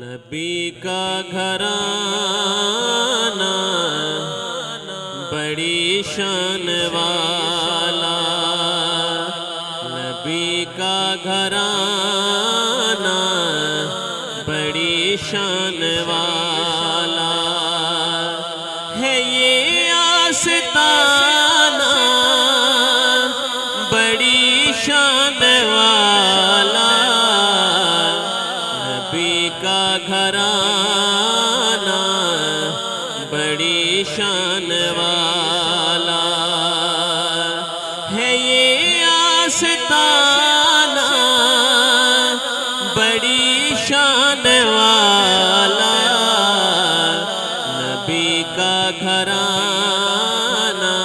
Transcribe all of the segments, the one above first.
نبی کا گھرانہ بڑی شان والا، نبی کا گھرانہ بڑی شان والا ہے، یہ آستانہ بڑی شان والا، نبی کا گھرانہ بڑی شان والا ہے، یہ آستانہ بڑی شان والا، نبی کا گھرانہ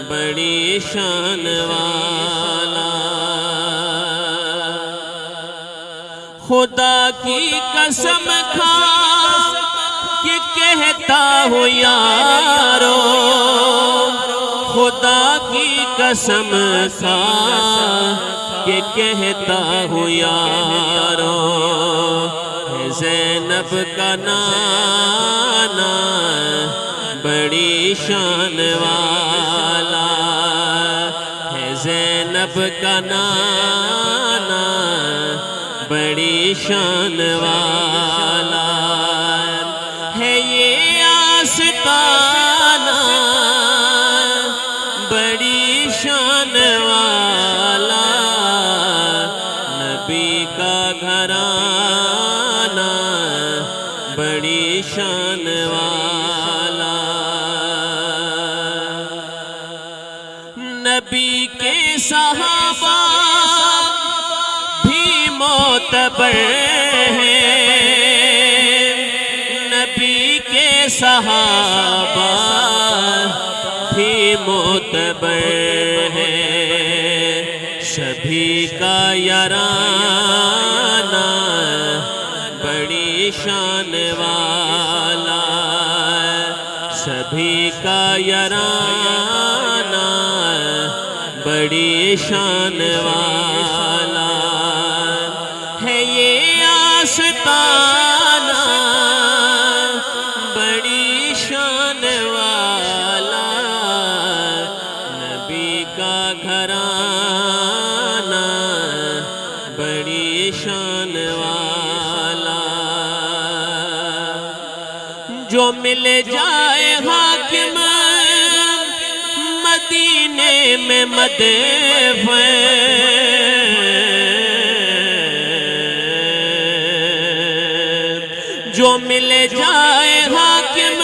بڑی شان والا۔ خدا کی قسم کھا کہ کہتا ہوں یارو، خدا کی قسم کھا کہ کہتا ہوں یارو، ہے زینب کا نانا بڑی شان والا، ہے زینب کا نانا بڑی شان والا ہے، یہ آستانہ بڑی شان والا، نبی کا گھرانہ بڑی شان والا۔ نبی کے صحابہ معتبر ہیں، نبی کے صحابہ بھی معتبر ہیں، سبھی کا یارانہ بڑی شان والا، سبھی کا یارانہ بڑی شان والا ہے، یہ آستانہ بڑی شان والا، نبی کا گھرانہ بڑی شان والا۔ جو مل جائے حاکم مدینے میں مدفن، جو مل جائے حاکم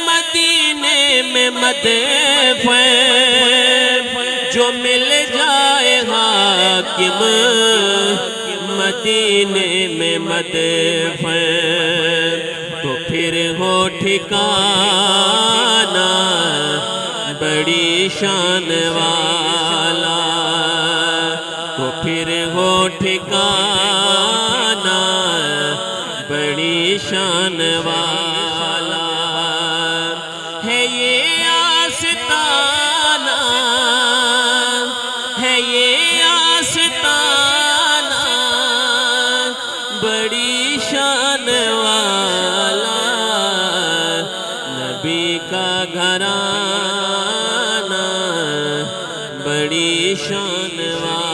مدینے میں مدفن، جو مل جائے حاکم مدینے میں مدفن، تو پھر ہو ٹھکانہ بڑی شان والا، تو پھر ہو ٹھکانہ بڑی شان والا ہے، یہ آستانہ ہے، یہ آستانہ بڑی شان والا، نبی کا گھرانہ بڑی شان والا۔